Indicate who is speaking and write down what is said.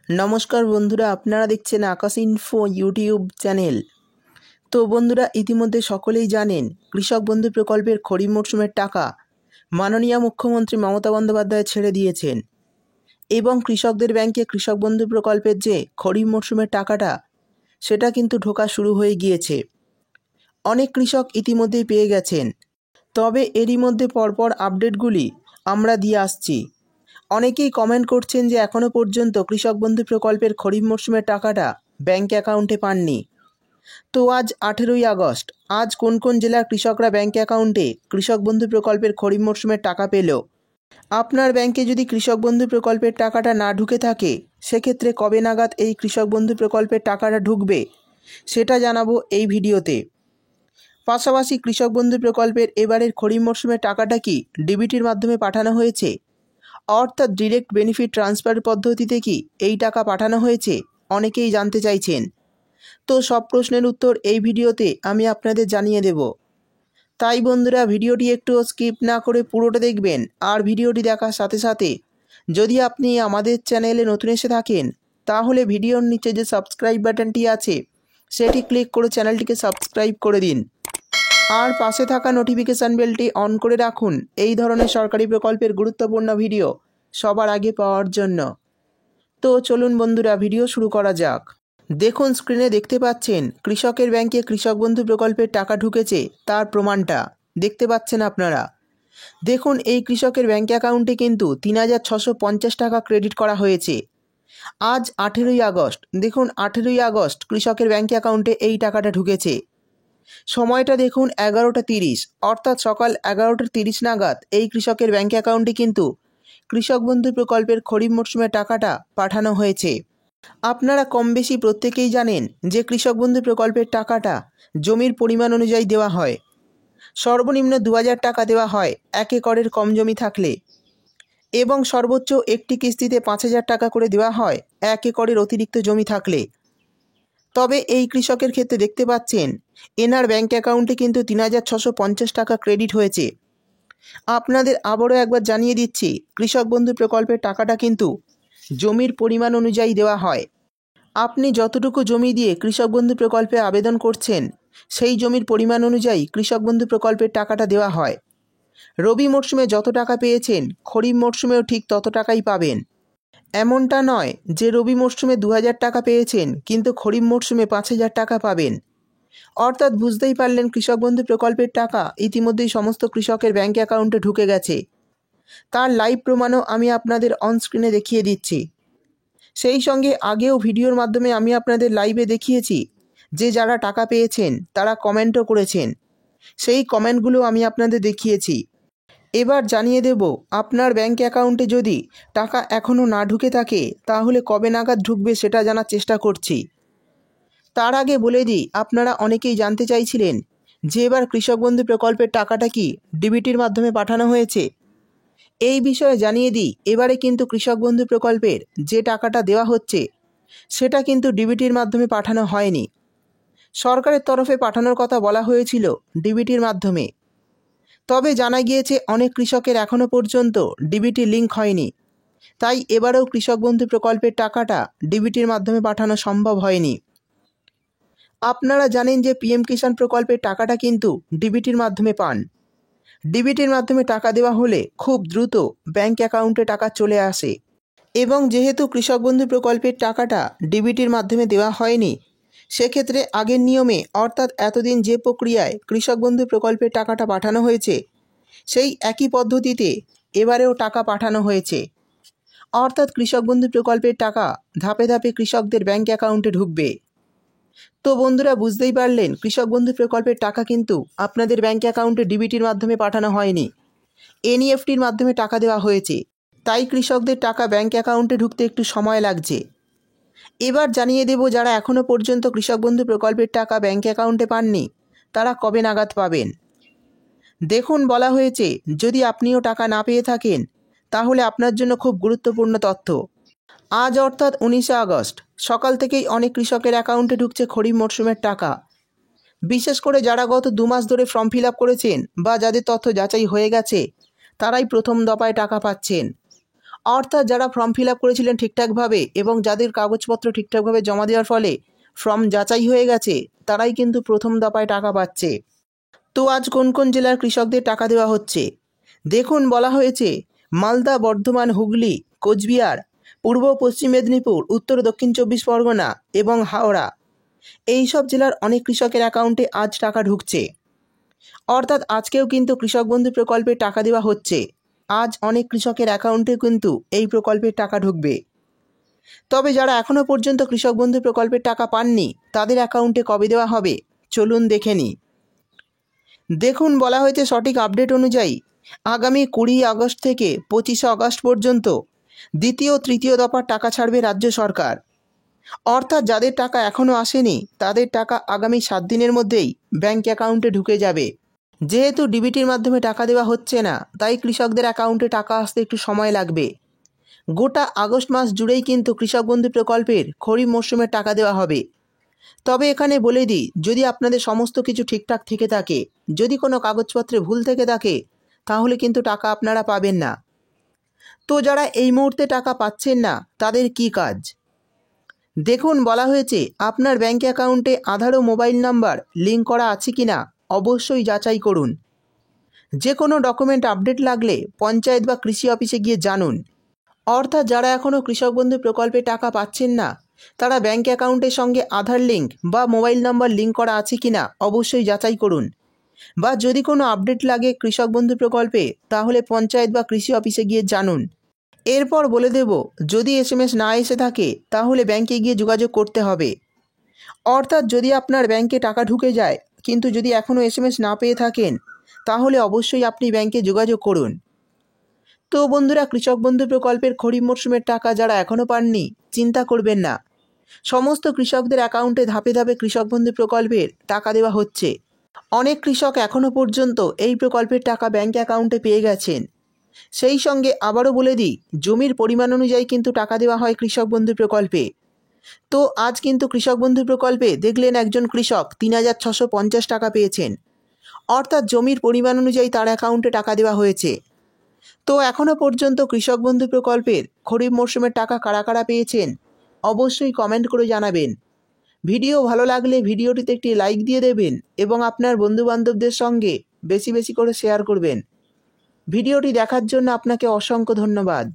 Speaker 1: নমস্কার বন্ধুরা, আপনারা দেখছেন আকাশ ইনফো ইউটিউব চ্যানেল। তো বন্ধুরা, ইতিমধ্যে সকলেই জানেন কৃষক বন্ধু প্রকল্পের খরিফ মরশুমের টাকা মাননীয় মুখ্যমন্ত্রী মমতা বন্দ্যোপাধ্যায় ছেড়ে দিয়েছেন এবং কৃষকদের ব্যাংকে কৃষক বন্ধু প্রকল্পের যে খরিফ মরশুমের টাকাটা সেটা কিন্তু ঢোকা শুরু হয়ে গিয়েছে। অনেক কৃষক ইতিমধ্যেই পেয়ে গেছেন, তবে এরই মধ্যে পরপর আপডেটগুলি আমরা দিয়ে আসছি। অনেকেই কমেন্ট করছেন যে এখনও পর্যন্ত কৃষক বন্ধু প্রকল্পের খরিফ মরশুমের টাকাটা ব্যাংক অ্যাকাউন্টে পাননি। তো আজ 18ই আগস্ট, আজ কোন কোন জেলার কৃষকরা ব্যাংক অ্যাকাউন্টে কৃষক বন্ধু প্রকল্পের খরিফ মরশুমের টাকা পেল, আপনার ব্যাংকে যদি কৃষক বন্ধু প্রকল্পের টাকাটা না ঢুকে থাকে সেক্ষেত্রে কবে নাগাদ এই কৃষক বন্ধু প্রকল্পের টাকাটা ঢুকবে সেটা জানাবো এই ভিডিওতে। পাশাপাশি কৃষক বন্ধু প্রকল্পের এবারের খরিফ মরশুমের টাকাটা কি ডিবিটির মাধ্যমে পাঠানো হয়েছে, অর্থাৎ ডিরেক্ট বেনিফিট ট্রান্সফার পদ্ধতিতে কি এই টাকা পাঠানো হয়েছে, অনেকেই জানতে চাইছেন। তো সব প্রশ্নের উত্তর এই ভিডিওতে আমি আপনাদের জানিয়ে দেব। তাই বন্ধুরা, ভিডিওটি একটু স্কিপ না করে পুরোটা দেখবেন। আর ভিডিওটি দেখার সাথে সাথে যদি আপনি আমাদের চ্যানেলে নতুন এসে থাকেন তাহলে ভিডিওর নিচে যে সাবস্ক্রাইব বাটনটি আছে সেটি ক্লিক করে চ্যানেলটিকে সাবস্ক্রাইব করে দিন। আর পাশে থাকা নোটিফিকেশান বেলটি অন করে রাখুন এই ধরনের সরকারি প্রকল্পের গুরুত্বপূর্ণ ভিডিও সবার আগে পাওয়ার জন্য। তো চলুন বন্ধুরা, ভিডিও শুরু করা যাক। দেখুন, স্ক্রিনে দেখতে পাচ্ছেন কৃষকের ব্যাংকে কৃষক বন্ধু প্রকল্পের টাকা ঢুকেছে তার প্রমাণটা দেখতে পাচ্ছেন আপনারা। দেখুন, এই কৃষকের ব্যাংক অ্যাকাউন্টে কিন্তু 3650 টাকা ক্রেডিট করা হয়েছে। আজ 18ই আগস্ট, দেখুন 18ই আগস্ট কৃষকের ব্যাংক অ্যাকাউন্টে এই টাকাটা ঢুকেছে। সময়টা দেখুন 11টা 30, অর্থাৎ সকাল 11টা 30 নাগাদ এই কৃষকের ব্যাংক অ্যাকাউন্টে কিন্তু কৃষক বন্ধু প্রকল্পের খরিফ মরশুমের টাকাটা পাঠানো হয়েছে। আপনারা কম বেশি প্রত্যেকেই জানেন যে কৃষক বন্ধু প্রকল্পের টাকাটা জমির পরিমাণ অনুযায়ী দেওয়া হয়। সর্বনিম্ন 2000 টাকা দেওয়া হয় 1 একরের কম জমি থাকলে, এবং সর্বোচ্চ একটি কিস্তিতে 5000 টাকা করে দেওয়া হয় 1 একরের অতিরিক্ত জমি থাকলে। তবে এই কৃষকের ক্ষেত্রে দেখতে পাচ্ছেন এনার ব্যাংক অ্যাকাউন্টে কিন্তু 3650 টাকা ক্রেডিট হয়েছে। আপনাদের আবারও একবার জানিয়ে দিচ্ছি, কৃষক বন্ধু প্রকল্পের টাকাটা কিন্তু জমির পরিমাণ অনুযায়ী দেওয়া হয়। আপনি যতটুকু জমি দিয়ে কৃষক বন্ধু প্রকল্পে আবেদন করছেন সেই জমির পরিমাণ অনুযায়ী কৃষক বন্ধু প্রকল্পের টাকাটা দেওয়া হয়। রবি মরশুমে যত টাকা পেয়েছেন খরিফ মরশুমেও ঠিক তত টাকাই পাবেন। এমনটা নয় যে রবি মরশুমে 2000 টাকা পেয়েছেন কিন্তু খরিফ মরশুমে 5000 টাকা পাবেন। অর্থাৎ বুঝতেই পারলেন, কৃষক বন্ধু প্রকল্পের টাকা ইতিমধ্যেই সমস্ত কৃষকের ব্যাংক অ্যাকাউন্টে ঢুকে গেছে। তার লাইভ প্রমাণও আমি আপনাদের অনস্ক্রিনে দেখিয়ে দিচ্ছি। সেই সঙ্গে আগেও ভিডিওর মাধ্যমে আমি আপনাদের লাইভে দেখিয়েছি যে যারা টাকা পেয়েছেন তারা কমেন্টও করেছেন, সেই কমেন্টগুলো আমি আপনাদের দেখিয়েছি। এবার জানিয়ে দেব, আপনার ব্যাংক অ্যাকাউন্টে যদি টাকা এখনও না ঢুকে থাকে তাহলে কবে নাগাদ ঢুকবে সেটা জানার চেষ্টা করছি। তার আগে বলে দিই, আপনারা অনেকেই জানতে চাইছিলেন যে এবার কৃষক বন্ধু প্রকল্পের টাকাটা কি ডিবিটির মাধ্যমে পাঠানো হয়েছে। এই বিষয়ে জানিয়ে দিই, এবারে কিন্তু কৃষক বন্ধু প্রকল্পের যে টাকাটা দেওয়া হচ্ছে সেটা কিন্তু ডিবিটির মাধ্যমে পাঠানো হয়নি। সরকারের তরফে পাঠানোর কথা বলা হয়েছিল ডিবিটির মাধ্যমে, তবে জানা গিয়েছে অনেক কৃষকের এখনও পর্যন্ত ডিবিটি লিঙ্ক হয়নি, তাই এবারেও কৃষক বন্ধু প্রকল্পের টাকাটা ডিবিটির মাধ্যমে পাঠানো সম্ভব হয়নি। আপনারা জানেন যে পিএম কিষাণ প্রকল্পের টাকাটা কিন্তু ডিবিটির মাধ্যমে পান। ডিবিটির মাধ্যমে টাকা দেওয়া হলে খুব দ্রুত ব্যাংক অ্যাকাউন্টে টাকা চলে আসে, এবং যেহেতু কৃষক বন্ধু প্রকল্পের টাকাটা ডিবিটির মাধ্যমে দেওয়া হয়নি সেক্ষেত্রে আগের নিয়মে, অর্থাৎ এতদিন যে প্রক্রিয়ায় কৃষক বন্ধু প্রকল্পের টাকাটা পাঠানো হয়েছে সেই একই পদ্ধতিতে এবারেও টাকা পাঠানো হয়েছে। অর্থাৎ কৃষক বন্ধু প্রকল্পের টাকা ধাপে ধাপে কৃষকদের ব্যাংক অ্যাকাউন্টে ঢুকবে। তো বন্ধুরা, বুঝতেই পারলেন কৃষক বন্ধু প্রকল্পের টাকা কিন্তু আপনাদের ব্যাংক অ্যাকাউন্টে ডিবিটির মাধ্যমে পাঠানো হয়নি, এনইএফটির মাধ্যমে টাকা দেওয়া হয়েছে। তাই কৃষকদের টাকা ব্যাংক অ্যাকাউন্টে ঢুকতে একটু সময় লাগছে। এবার জানিয়ে দেব, যারা এখনও পর্যন্ত কৃষক বন্ধু প্রকল্পের টাকা ব্যাংক অ্যাকাউন্টে পাননি তারা কবে নাগাদ পাবেন। দেখুন, বলা হয়েছে যদি আপনিও টাকা না পেয়ে থাকেন তাহলে আপনার জন্য খুব গুরুত্বপূর্ণ তথ্য। আজ অর্থাৎ 19শে আগস্ট সকাল থেকেই অনেক কৃষকের অ্যাকাউন্টে ঢুকছে খরিফ মরশুমের টাকা। বিশেষ করে যারা গত 2 মাস ধরে ফর্ম ফিল আপ করেছেন বা যাদের তথ্য যাচাই হয়ে গেছে তারাই প্রথম দফায় টাকা পাচ্ছেন। অর্থাৎ যারা ফর্ম ফিল আপ করেছিলেন ঠিকঠাকভাবে এবং যাদের কাগজপত্র ঠিকঠাকভাবে জমা দেওয়ার ফলে ফর্ম যাচাই হয়ে গেছে, তারাই কিন্তু প্রথম দফায় টাকা পাচ্ছে। তো আজ কোন কোন জেলার কৃষকদের টাকা দেওয়া হচ্ছে দেখুন। বলা হয়েছে মালদা, বর্ধমান, হুগলি, কোচবিহার, পূর্ব পশ্চিম মেদিনীপুর, উত্তর দক্ষিণ 24 পরগনা এবং হাওড়া, এই সব জেলার অনেক কৃষকের অ্যাকাউন্টে আজ টাকা ঢুকছে। অর্থাৎ আজকেও কিন্তু কৃষক বন্ধু প্রকল্পে টাকা দেওয়া হচ্ছে। আজ অনেক কৃষকের অ্যাকাউন্টে কিন্তু এই প্রকল্পের টাকা ঢুকবে। তবে যারা এখনও পর্যন্ত কৃষক বন্ধু প্রকল্পের টাকা পাননি, তাদের অ্যাকাউন্টে কবে দেওয়া হবে চলুন দেখে নিই। দেখুন, বলা হয়েছে সঠিক আপডেট অনুযায়ী আগামী 20 আগস্ট থেকে 25 আগস্ট পর্যন্ত দ্বিতীয় তৃতীয় দফার টাকা ছাড়বে রাজ্য সরকার। অর্থাৎ যাদের টাকা এখনও আসেনি তাদের টাকা আগামী 7 দিনের মধ্যেই ব্যাঙ্ক অ্যাকাউন্টে ঢুকে যাবে। যেহেতু ডিবিটির মাধ্যমে টাকা দেওয়া হচ্ছে না, তাই কৃষকদের অ্যাকাউন্টে টাকা আসতে একটু সময় লাগবে। গোটা আগস্ট মাস জুড়েই কিন্তু কৃষক বন্ধু প্রকল্পের খরিফ মরশুমের টাকা দেওয়া হবে। তবে এখানে বলে দিই, যদি আপনাদের সমস্ত কিছু ঠিকঠাক থেকে থাকে, যদি কোনো কাগজপত্রে ভুল থেকে থাকে, তাহলে কিন্তু টাকা আপনারা পাবেন না। তো যারা এই মুহূর্তে টাকা পাচ্ছেন না, তাদের কি কাজ দেখুন। বলা হয়েছে আপনার ব্যাঙ্ক অ্যাকাউন্টে আধার ও মোবাইল নাম্বার লিঙ্ক করা আছে কি না অবশ্যই যাচাই করুন। যে কোনো ডকুমেন্ট আপডেট লাগলে পঞ্চায়েত বা কৃষি অফিসে গিয়ে জানুন। অর্থাৎ যারা এখনও কৃষক বন্ধু প্রকল্পে টাকা পাচ্ছেন না, তারা ব্যাঙ্ক অ্যাকাউন্টের সঙ্গে আধার লিঙ্ক বা মোবাইল নাম্বার লিঙ্ক করা আছে কি না অবশ্যই যাচাই করুন। বা যদি কোনো আপডেট লাগে কৃষক বন্ধু প্রকল্পে, তাহলে পঞ্চায়েত বা কৃষি অফিসে গিয়ে জানুন। এরপর বলে দেব, যদি SMS না এসে থাকে তাহলে ব্যাংকে গিয়ে যোগাযোগ করতে হবে। অর্থাৎ যদি আপনার ব্যাংকে টাকা ঢুকে যায় কিন্তু যদি এখনও SMS না পেয়ে থাকেন, তাহলে অবশ্যই আপনি ব্যাংকে যোগাযোগ করুন। তো বন্ধুরা, কৃষক বন্ধু প্রকল্পের খরিফ মরশুমের টাকা যারা এখনও পাননি, চিন্তা করবেন না। সমস্ত কৃষকদের অ্যাকাউন্টে ধাপে ধাপে কৃষক বন্ধু প্রকল্পের টাকা দেওয়া হচ্ছে। অনেক কৃষক এখনও পর্যন্ত এই প্রকল্পের টাকা ব্যাংক অ্যাকাউন্টে পেয়ে গেছেন। সেই সঙ্গে আবারও বলে দিই, জমির পরিমাণ অনুযায়ী কিন্তু টাকা দেওয়া হয় কৃষক বন্ধু প্রকল্পে। তো আজ কিন্তু কৃষক বন্ধু প্রকল্পে দেখলেন একজন কৃষক 3650 টাকা পেয়েছেন। অর্থাৎ জমির পরিমাণ অনুযায়ী তার অ্যাকাউন্টে টাকা দেওয়া হয়েছে। তো এখনও পর্যন্ত কৃষক বন্ধু প্রকল্পের খরিফ মরশুমের টাকা কারা কারা পেয়েছেন অবশ্যই কমেন্ট করে জানাবেন। ভিডিও ভালো লাগলে ভিডিওটিতে একটি লাইক দিয়ে দেবেন এবং আপনার বন্ধুবান্ধবদের সঙ্গে বেশি বেশি করে শেয়ার করবেন। ভিডিওটি দেখার জন্য আপনাকে অসংখ্য ধন্যবাদ।